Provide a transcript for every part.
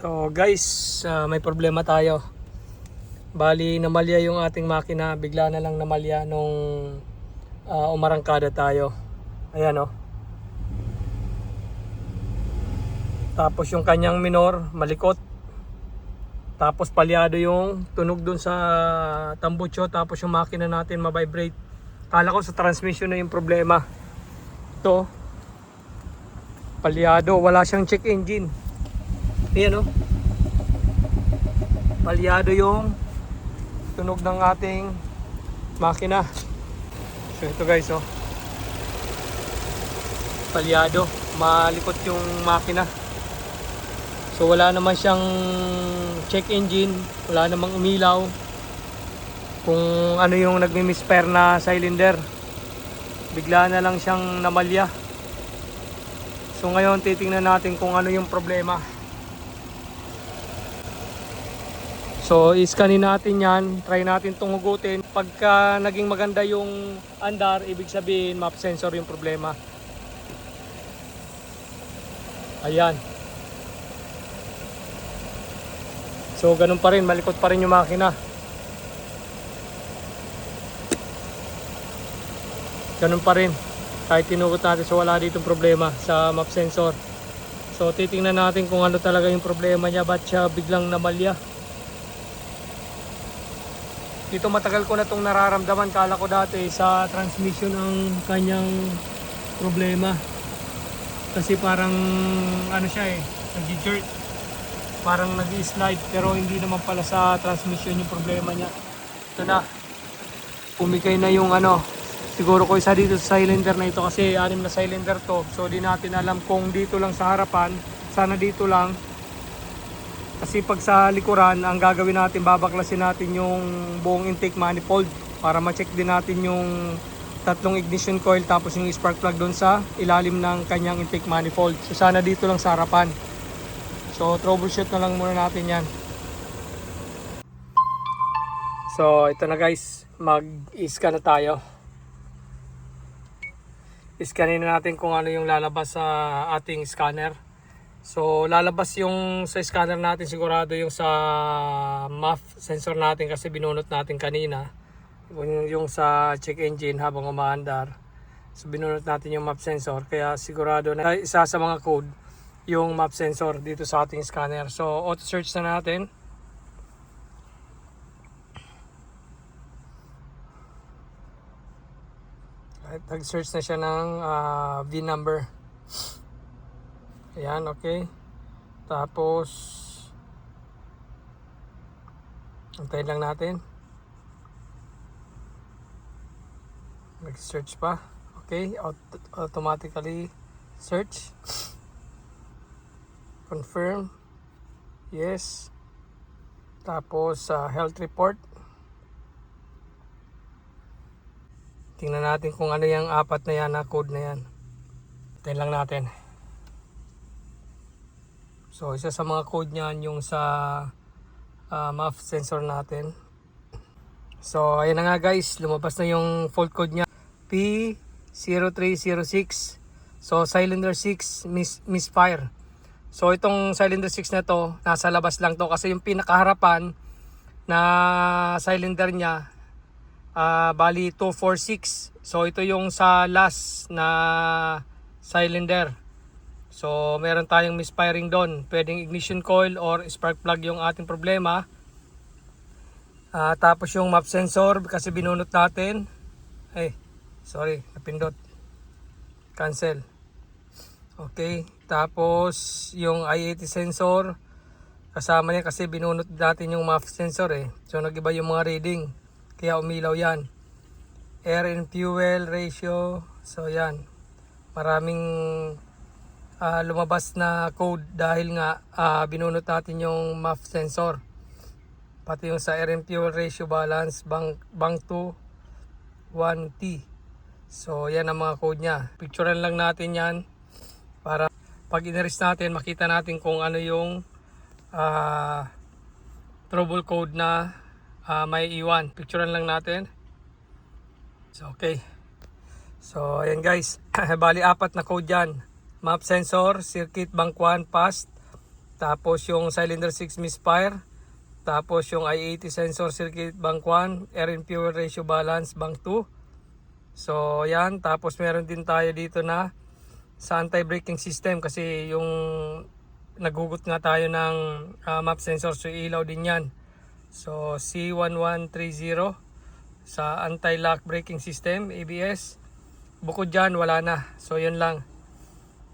So guys, may problema tayo. Bali namalya yung ating makina, bigla na lang namalya nung umarangkada tayo. Ayan oh. Tapos yung kanyang minor, malikot. Tapos palyado yung tunog dun sa tambucho, tapos yung makina natin ma-vibrate. Kala ko sa transmission na yung problema. Ito, palyado, wala siyang check engine. Ayan oh. Palyado yung tunog ng ating makina. So ito guys oh. Palyado, malikot yung makina. So wala naman siyang check engine, wala namang umilaw. Kung ano yung nagmi-misfire na cylinder, bigla na lang siyang namalya. So ngayon titingnan natin kung ano yung problema. So iskanin natin yan, try natin itong hugutin. Pagka naging maganda yung andar, ibig sabihin map sensor yung problema. Ayan. So ganun pa rin, malikot pa rin yung makina. Ganun pa rin, kahit tinugot natin, so wala ditong problema sa map sensor. So titingnan natin kung ano talaga yung problema niya, ba't siya biglang namalya. Dito matagal ko na itong nararamdaman, kala ko dati sa transmission ang kanyang problema. Kasi parang ano siya nag-jerk. Parang nag-slide, pero hindi naman pala sa transmission yung problema niya. Ito na, pumikay na yung siguro ko isa dito sa cylinder na ito, kasi 6 na cylinder to. So di natin alam kung dito lang sa harapan, sana dito lang. Kasi pag sa likuran, ang gagawin natin, babaklasin natin yung buong intake manifold para ma-check din natin yung tatlong ignition coil, tapos yung spark plug doon sa ilalim ng kanyang intake manifold. So sana dito lang sa harapan. So troubleshoot na lang muna natin yan. So ito na guys, mag-scan na tayo. Scanin na natin kung ano yung lalabas sa ating scanner. So lalabas yung sa scanner natin, sigurado yung sa MAF sensor natin, kasi binunot natin kanina. Yung sa check engine habang umaandar. So binunot natin yung MAF sensor, kaya sigurado na isa sa mga code yung map sensor dito sa ating scanner. So auto search na natin. Nag-search na siya ng VIN number. Ayan, okay. Tapos antayin lang natin. Nag-search pa. Okay, automatically search. Confirm. Yes. Tapos health report. Tingnan natin kung ano yung apat na yan na code na yan. Tingnan lang natin. So isa sa mga code niyan yung sa MAF sensor natin. So ayan na nga guys, lumabas na yung fault code niya. P0306. So cylinder 6 misfire. So itong cylinder 6 na to, nasa labas lang to, kasi yung pinakaharapan na cylinder niya bali 246. So ito yung sa last na cylinder. So meron tayong misfiring doon. Pwedeng ignition coil or spark plug yung ating problema. Tapos yung map sensor, kasi binunot natin. Sorry, napindot. Cancel. Okay, tapos yung I80 sensor, kasama niya kasi binunot natin yung MAF sensor So nag-iba yung mga reading, kaya umilaw yan. Air and fuel ratio, so yan. Maraming lumabas na code dahil nga binunot natin yung MAF sensor. Pati yung sa air and fuel ratio balance, bang 2 1T. So yan ang mga code niya. Picturean lang natin yan para pag in-erase natin, makita natin kung ano yung trouble code na may iwan. Picturean lang natin. So okay. So ayan guys, bali 4 na code yan. Map sensor, circuit bank 1 passed. Tapos yung cylinder 6 misfire. Tapos yung I-80 sensor circuit bank 1, air and fuel ratio balance bank 2. So yan, tapos meron din tayo dito na sa anti-braking system kasi yung nagugot nga tayo ng map sensor, so ilaw din yan. So C1130 sa anti-lock braking system, ABS. Bukod dyan, wala na. So yun lang.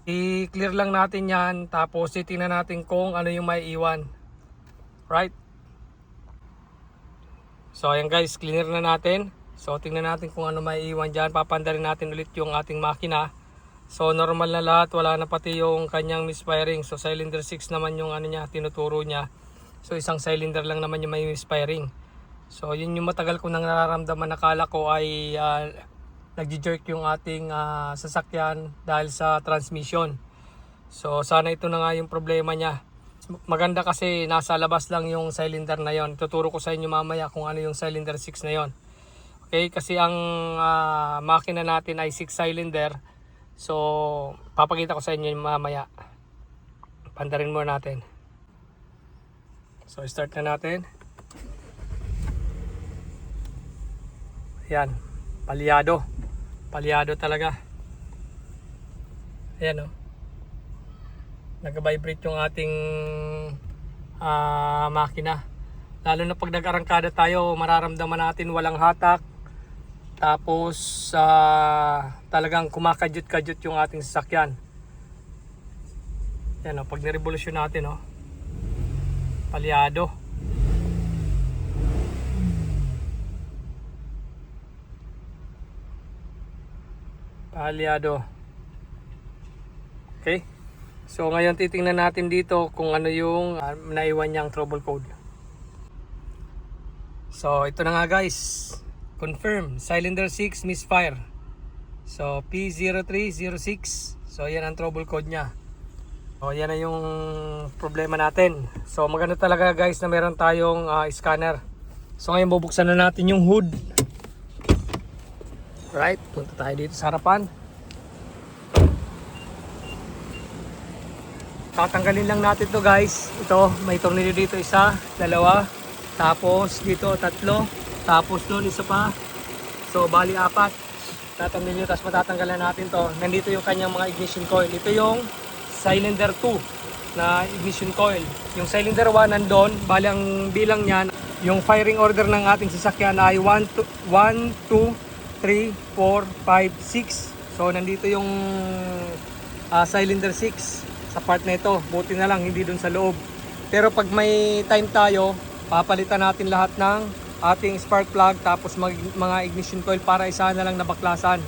I-clear lang natin yan, tapos titingnan natin kung ano yung may iwan. Right? So ayan guys, clear na natin. So tingnan natin kung ano may iwan dyan. Papandarin natin ulit yung ating makina. So normal na lahat, wala na pati yung kanyang misfiring. So cylinder 6 naman yung ano niya, tinuturo niya. So isang cylinder lang naman yung may misfiring. So yun yung matagal ko nang nararamdaman, nakala ko ay nagji-jerk yung ating sasakyan dahil sa transmission. So sana ito na nga yung problema niya. Maganda kasi nasa labas lang yung cylinder na yon. Tuturo ko sa inyo mamaya kung ano yung cylinder 6 na yon. Okay, kasi ang makina natin ay 6 cylinder. So papakita ko sa inyo mamaya. Pandarin muna natin. So start na natin. Ayan, palyado. Palyado talaga. Ayan o. Nag-vibrate yung ating makina. Lalo na pag nag-arangkada tayo, mararamdaman natin walang hatak. Tapos talagang kumakadyot-kadyot yung ating sasakyan. Ayan o, pag nirevolusyon natin o. Palyado. Palyado. Okay. So ngayon titingnan natin dito kung ano yung naiwan niyang trouble code. So ito na nga guys. Confirm. Cylinder 6 misfire. So P0306. So yan ang trouble code niya. So yan na yung problema natin. So maganda talaga guys na meron tayong scanner. So ngayon bubuksan na natin yung hood. Right, punta tayo dito sa harapan. Tatanggalin lang natin to guys. Ito, may tornilyo dito, isa, dalawa, tapos dito tatlo, tapos doon isa pa. So bali 4 tatanggalin, tapos matatanggalan natin to. Nandito yung kanyang mga ignition coil. Ito yung cylinder 2 na ignition coil. Yung cylinder 1 nandun, bali ang bilang niyan, yung firing order ng ating sasakyan ay 1, 2, 3, 4, 5, 6. So nandito yung cylinder 6 sa part na ito. Buti na lang hindi dun sa loob. Pero pag may time tayo, papalitan natin lahat ng ating spark plug, tapos mga ignition coil para isa na lang nabaklasan.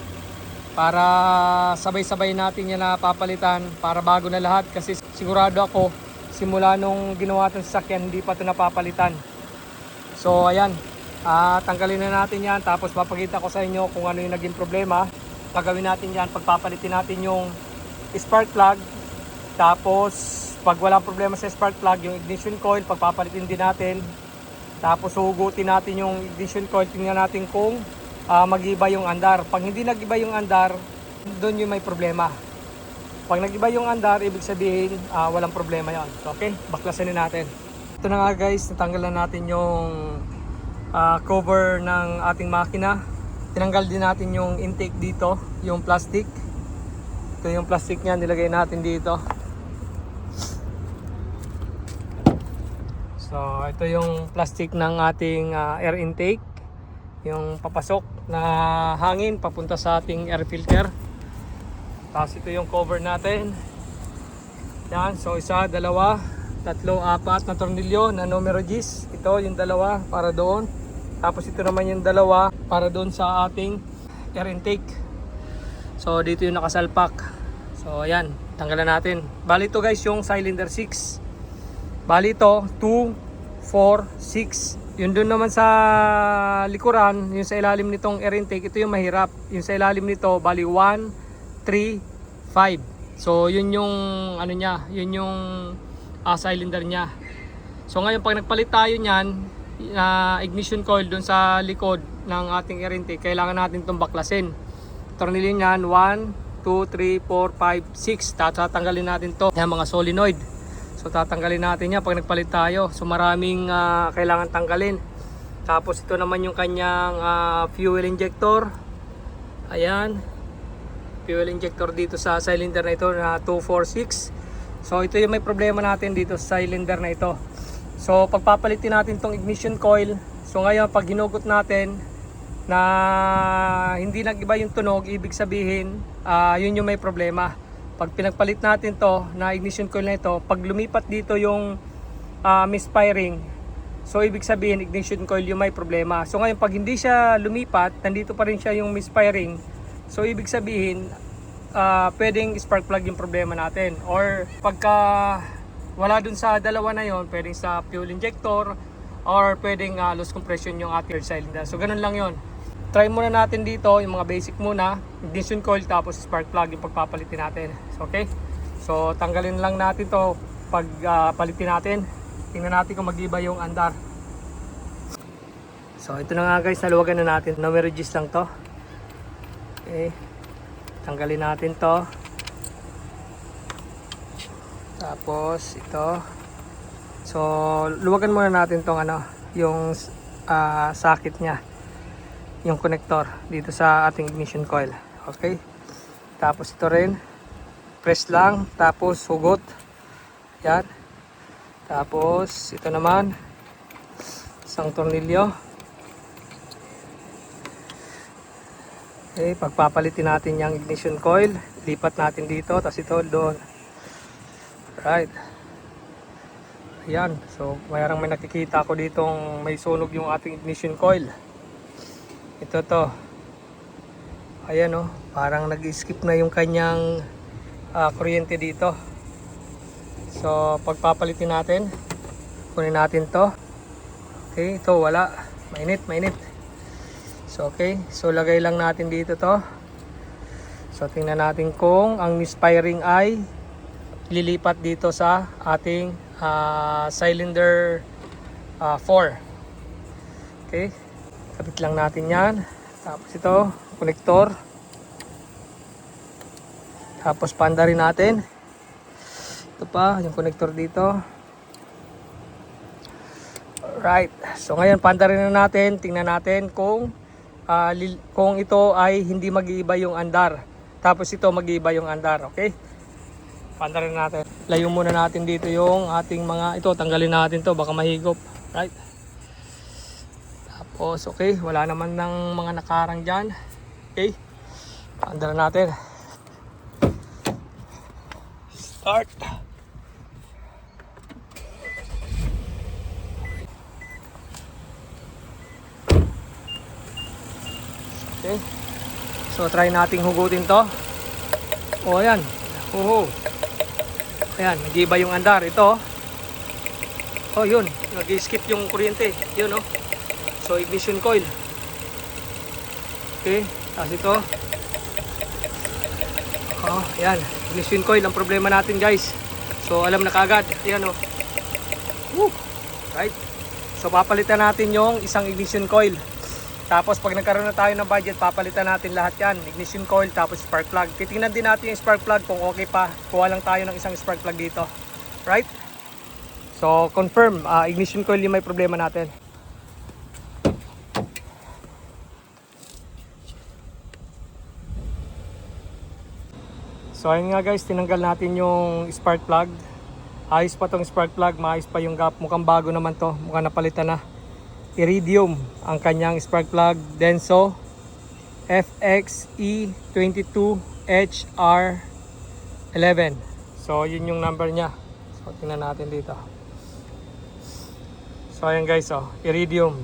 Para sabay-sabay natin yan na papalitan para bago na lahat. Kasi sigurado ako, simula nung ginawa itong sasakyan, hindi pa ito napapalitan. So ayan. Tanggalin na natin yan, tapos papakita ko sa inyo kung ano yung naging problema. Gagawin natin yan, pagpapalitin natin yung spark plug. Tapos pag walang problema sa spark plug, yung ignition coil pagpapalitin din natin. Tapos hugutin natin yung ignition coil, tingnan natin kung mag-iba yung andar. Pag hindi nag-iba yung andar, doon yung may problema. Pag nag-iba yung andar, ibig sabihin walang problema yon. So, okay, baklasin na natin. Ito na nga guys, natanggalan natin yung cover ng ating makina. Tinanggal din natin yung intake dito, yung plastic. Ito yung plastic niya, nilagay natin dito. So ito yung plastic ng ating air intake, yung papasok na hangin papunta sa ating air filter. Tapos ito yung cover natin. Yan, so isa, dalawa, tatlo, 4 na tornilyo na numero Gs. Ito yung dalawa para doon. Tapos ito naman yung dalawa para doon sa ating air intake. So dito yung nakasalpak. So ayan, tanggalan natin. Bali ito guys yung cylinder 6. Bali ito 2, 4, 6. Yun doon naman sa likuran, yung sa ilalim nitong air intake, ito yung mahirap. Yung sa ilalim nito bali 1, 3, 5. So yun yung ano niya, yun yung cylinder niya. So ngayon pag nagpalit tayo niyan, ignition coil dun sa likod ng ating air intake, kailangan natin itong baklasin. Tornilyo niyan 1, 2, 3, 4, 5, 6. Tatanggalin natin to ng mga solenoid. So tatanggalin natin yan pag nagpalit tayo. So maraming kailangan tanggalin. Tapos ito naman yung kanyang fuel injector. Ayan. Fuel injector dito sa cylinder na ito na 246. So ito yung may problema natin dito sa cylinder na ito. So pagpapalitin natin tong ignition coil. So ngayon pag hinugot natin na hindi nag-iba yung tunog, ibig sabihin yun yung may problema. Pag pinagpalit natin to na ignition coil na ito, pag lumipat dito yung misfiring, so ibig sabihin ignition coil yung may problema. So ngayon pag hindi siya lumipat, nandito pa rin siya yung misfiring, so ibig sabihin pwedeng spark plug yung problema natin. Or pagka wala dun sa dalawa na yon, pwedeng sa fuel injector or pwedeng loose compression yung ating cylinder. So ganun lang yon. Try muna natin dito yung mga basic muna, ignition coil tapos spark plug yung pagpapalitin natin. So, okay, so tanggalin lang natin to pag palitin natin. Tingnan natin kung mag-iba yung andar. So ito na nga guys, naluwagan na natin, numero G's lang to. Okay, tanggalin natin to. Tapos ito, so luwagan muna natin tong yung socket nya, yung connector dito sa ating ignition coil. Okay, tapos ito rin, press lang, tapos hugot yan. Tapos ito naman, isang tornilyo. Okay, pagpapalitin natin yung ignition coil, lipat natin dito, tapos ito doon. Right, ayan. So mayroong may nakikita ko ditong may sunog yung ating ignition coil. Ito to. Ayan oh, parang nag-skip na yung kanyang kuryente dito. So pagpapalitin natin, kunin natin to. Okay, ito wala. Mainit. So okay, so lagay lang natin dito to. So tingnan natin kung ang misfiring ay lilipat dito sa ating cylinder 4. Okay, kapit lang natin yan. Tapos ito, connector. Tapos panda rin natin. Ito pa, yung connector dito. Alright, so ngayon panda rin na natin. Tingnan natin kung ito ay hindi mag-iiba yung andar. Tapos ito mag-iiba yung andar. Okay, panda rin natin. Layo muna natin dito yung ating mga, ito tanggalin natin to, baka mahigop. Right, tapos okay, wala naman ng mga nakarang dyan. Okay, panda na natin. Start. Okay, so try nating hugutin to. O ayan, ayan, nag-iba yung andar. Ito, oh yun, nag-skip yung kuryente. Yun oh, so ignition coil. Okay, tapos ito, oh ayan, ignition coil ang problema natin guys. So alam na kagad, ayan oh. Woo! Right, so papalitan natin yung isang ignition coil. Tapos pag nagkaroon na tayo ng budget, papalitan natin lahat yan. Ignition coil, tapos spark plug. Titingnan din natin yung spark plug kung okay pa. Kuha lang tayo ng isang spark plug dito. Right? So confirm, ignition coil yung may problema natin. So ayun nga guys, tinanggal natin yung spark plug. Ayos pa tong spark plug, maayos pa yung gap. Mukhang bago naman to, mukhang napalitan na. Iridium ang kanyang spark plug, Denso FXE22HR11. So yun yung number niya. So tingnan natin dito. So ayan guys, oh, iridium.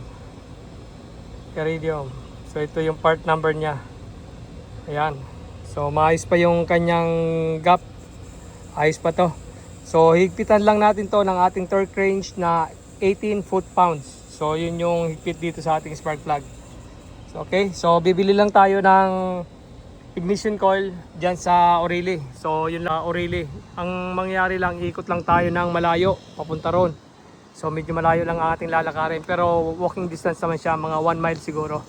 So ito yung part number niya. Ayan. So maayos pa yung kanyang gap. Ayos pa to. So higpitan lang natin to ng ating torque range na 18 foot-pounds. So yun yung higpit dito sa ating spark plug. So okay, so bibili lang tayo ng ignition coil dyan sa Orili. So yun lang, Orili. Ang mangyayari lang, ikot lang tayo ng malayo papunta ron. So medyo malayo lang ang ating lalakarin, pero walking distance naman siya, mga 1 mile siguro.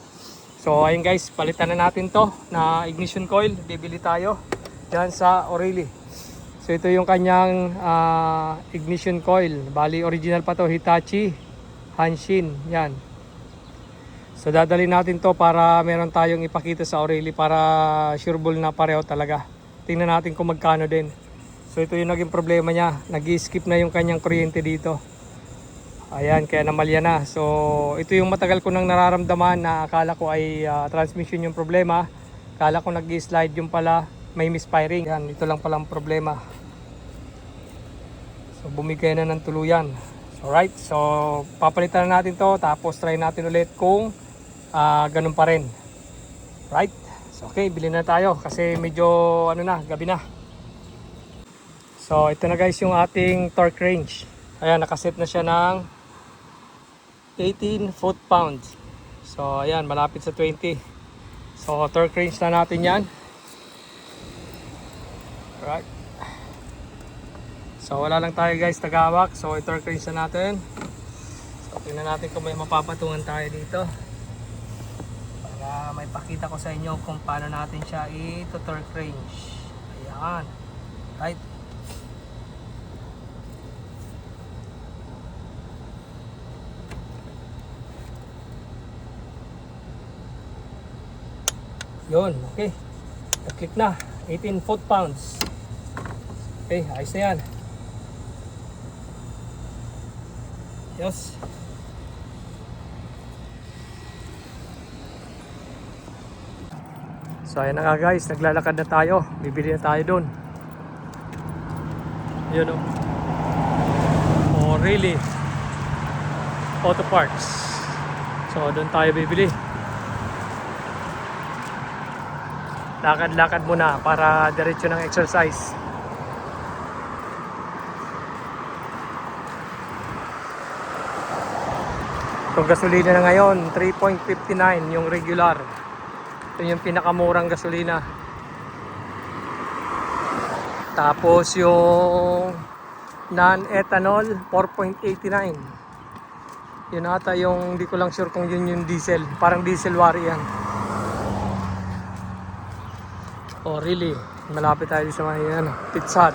So ayun guys, palitan na natin to na ignition coil. Bibili tayo dyan sa Orili. So ito yung kanyang ignition coil. Bali original pa to, Hitachi Hanshin. Yan. So dadalhin natin to para meron tayong ipakita sa O'Reilly para sureball na pareho talaga. Tingnan natin kung magkano din. So ito yung naging problema niya. Nag-skip na yung kanyang kuryente dito. Ayan, kaya namalya na. So ito yung matagal ko nang nararamdaman na akala ko ay transmission yung problema. Akala ko nag-slide yung pala, may misfiring. Yan, ito lang palang problema. So bumigay na ng tuluyan. Alright, so papalitan na natin to. Tapos try natin ulit kung ganun pa rin. Right? So okay, bilhin na tayo kasi medyo ano na, gabi na. So ito na guys yung ating torque range. Ayan, nakaset na siya ng 18 foot-pounds. So ayan, malapit sa 20. So torque range na natin yan. Right. So wala lang tayo guys tagawak. So i-torque range na natin. So tingnan natin kung may mapapatungan tayo dito. Para may pakita ko sa inyo kung paano natin siya i-torque range. Ayan. Right. Yun, okay. Nag-click na. 18 foot-pounds. Okay, ayos na yan. Yes. So ayan na nga guys, naglalakad na tayo. Bibili na tayo doon. Yun o. O'Reilly Auto Parts. So doon tayo bibili. Lakad-lakad muna para diretso ng exercise. Itong gasolina na ngayon, 3.59 yung regular. Ito yung pinakamurang gasolina. Tapos yung non-ethanol, 4.89. Yun ata yung, hindi ko lang sure kung yun yung diesel. Parang diesel wari yan. Oh really, malapit tayo sa mga Pizza Hut.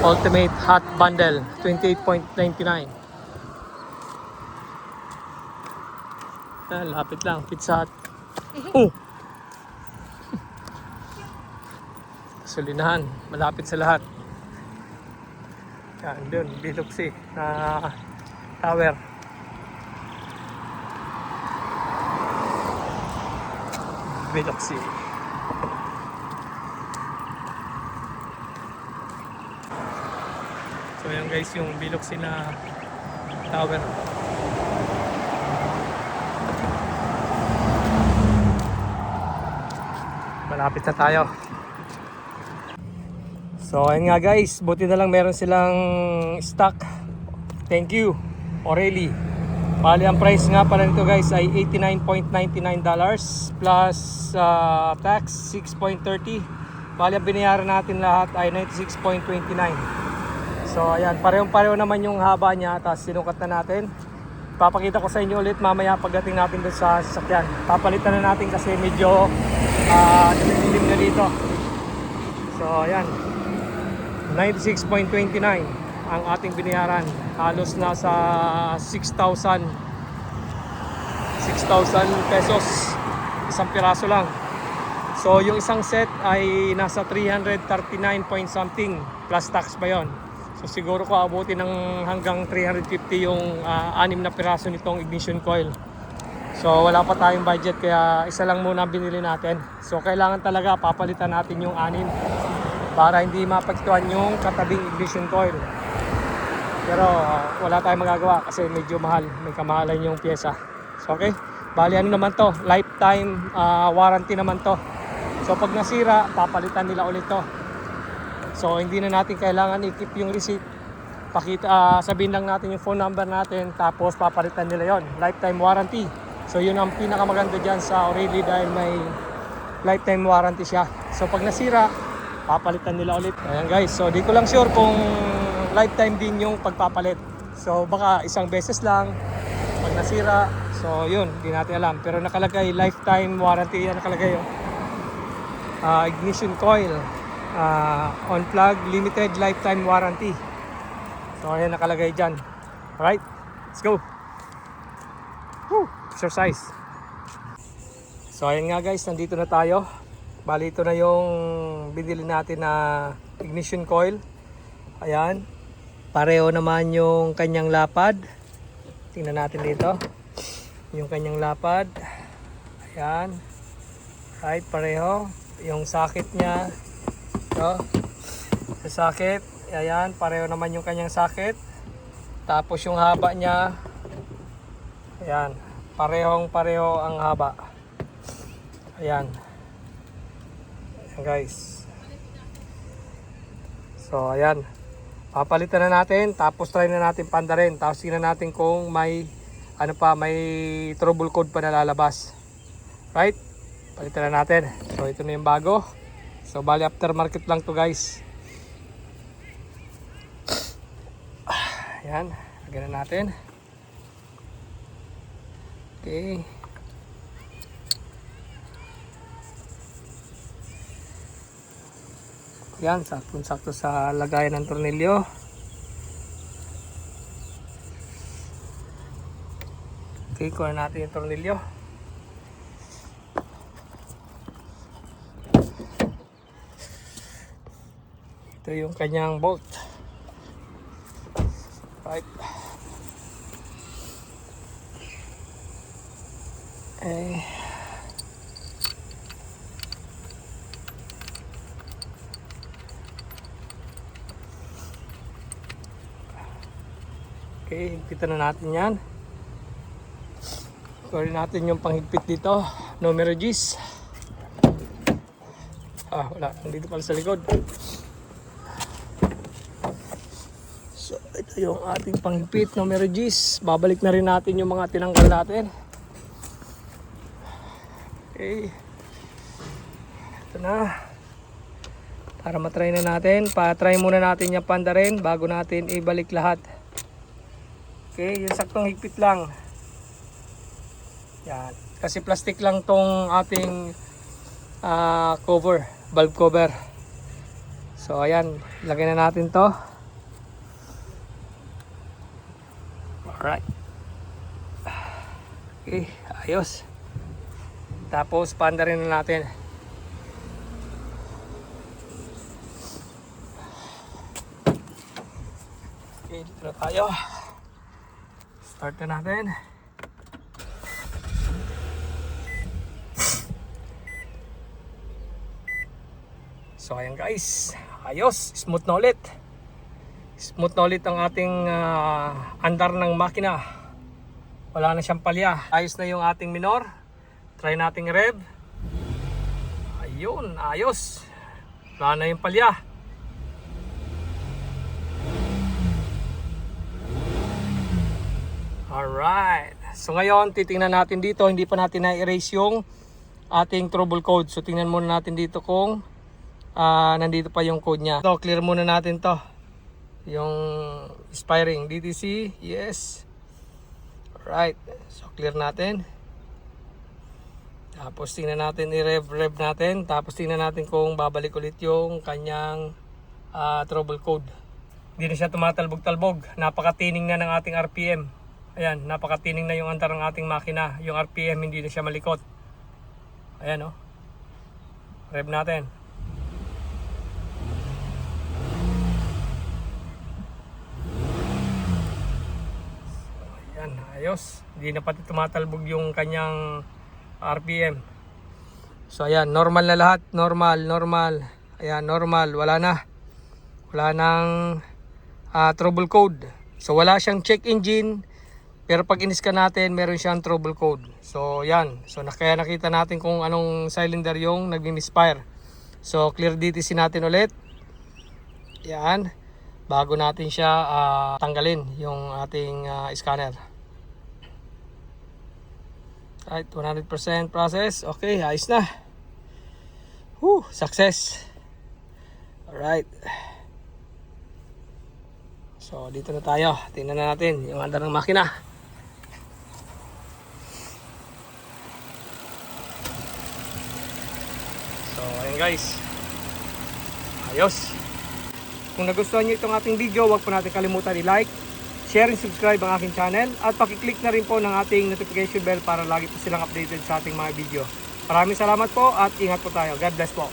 Ultimate Hot Bundle, 28.99. Lapit lang, Pizza Hut. Gasolinahan, malapit sa lahat. Yan, dun, Biloxi na tower. Biloxi. So yan guys yung Biloxi na tower. Malapit na tayo. So ayun nga guys, buti na lang meron silang stock. Thank you O'Reilly. Bali ang price nga pala nito guys ay $89.99 plus tax 6.30. Bali ang binayaran natin lahat ay 96.29. So ayan, parehong-pareho naman yung haba niya. Tapos sinukat na natin. Papakita ko sa inyo ulit mamaya pagdating natin doon sa sasakyan. Papalitan na natin kasi medyo dilim na dito. So ayan, 96.29 ang ating binayaran. Halos nasa 6,000 pesos isang piraso lang. So yung isang set ay nasa 339 point something plus tax pa yon. So siguro ko abutin ng hanggang 350 yung 6 na piraso nitong ignition coil. So wala pa tayong budget kaya isa lang muna binili natin. So kailangan talaga papalitan natin yung 6 para hindi mapagtuan yung katabing ignition coil. Pero wala tayong magagawa kasi medyo mahal, may kamahalan yung pyesa. So okay, bali ano naman to, lifetime warranty naman to. So pag nasira, papalitan nila ulit to. So hindi na natin kailangan i-keep yung receipt. Sabihin lang natin yung phone number natin, tapos papalitan nila yon, lifetime warranty. So yun ang pinakamaganda dyan sa O'Reilly dahil may lifetime warranty siya. So pag nasira, papalitan nila ulit. Ayan guys, so di ko lang sure kung lifetime din yung pagpapalit. So baka isang beses lang pag nasira. So yun, di natin alam. Pero nakalagay lifetime warranty, yan nakalagay yun. ignition coil. On plug, limited lifetime warranty. So ayan nakalagay dyan. Alright, let's go. Woo! Exercise. So ayan nga guys, nandito na tayo. Bali ito na yung binili natin na ignition coil. Ayan. Pareho naman yung kanyang lapad. Tingnan natin dito. Yung kanyang lapad. Ayan. Right, pareho. Yung socket niya. Ito. Sa socket. Ayan, pareho naman yung kanyang socket. Tapos yung haba niya. Ayan. Pareho ang haba. Ayan. Ayan guys. So ayan. Papalitan na natin. Tapos try na natin panda rin. Tapos tingnan natin kung may may trouble code pa na lalabas. Right? Palitan na natin. So ito na yung bago. So bali aftermarket lang to guys. Ayan. Lagyan na natin. Okay. Yan, sakto sa lagayan ng tornilyo. Okay, kuha natin yung tornilyo. Ito yung kanyang bolt. Right. Okay, higpitan na natin yan. Kunin natin yung panghigpit dito. Numero G's. Wala. Nandito pala sa likod. So, ito yung ating panghigpit. Numero G's. Babalik na rin natin yung mga tinanggal natin. Okay. Ito na. Para matry na natin. Pa-try muna natin yung panda rin bago natin ibalik lahat. Okay, yung saktong higpit lang. Yan. Kasi plastic lang tong ating cover, valve cover. So ayan, lagyan na natin to. Alright. Okay, ayos. Tapos panda rin na natin. Okay, dito na tayo. Start na natin. So ayan guys, ayos, smooth na ulit. Smooth na ulit ang ating andar ng makina. Wala na siyang palya. Ayos na yung ating minor. Try nating rev. Ayun, ayos. Wala na yung palya. Alright. So ngayon, titingnan natin dito. Hindi pa natin na-erase yung ating trouble code. So tingnan muna natin dito kung nandito pa yung code niya. So clear muna natin to. Yung expiring DTC. Yes. Alright. So clear natin. Tapos tingnan natin, i-rev natin. Tapos tingnan natin kung babalik ulit yung kanyang trouble code. Hindi na siya tumatalbog-talbog. Napakatining na ng ating RPM. Ayan, napakatining na yung andar ng ating makina. Yung RPM hindi na siya malikot. Ayan o. Rev natin. Ayan, ayos. Hindi na pati tumatalbog yung kanyang RPM. So ayan, normal na lahat. Normal. Ayan, normal. Wala na. Wala nang trouble code. So wala siyang check engine. Pero pag in-scan natin, meron siyang trouble code. So yan. So kaya nakita natin kung anong cylinder yung nag-inspire. So clear DTC natin ulit. Yan. Bago natin siya tanggalin yung ating scanner. Right, 100% process. Okay, ayos na. Success. Alright. So dito na tayo. Tingnan na natin yung andar ng makina. So ayan guys. Ayos. Kung nagustuhan nyo itong ating video, huwag po natin kalimutan i-like, share and subscribe ang aking channel at pakiclick na rin po ng ating notification bell para lagi po silang updated sa ating mga video. Maraming salamat po at ingat po tayo. God bless po.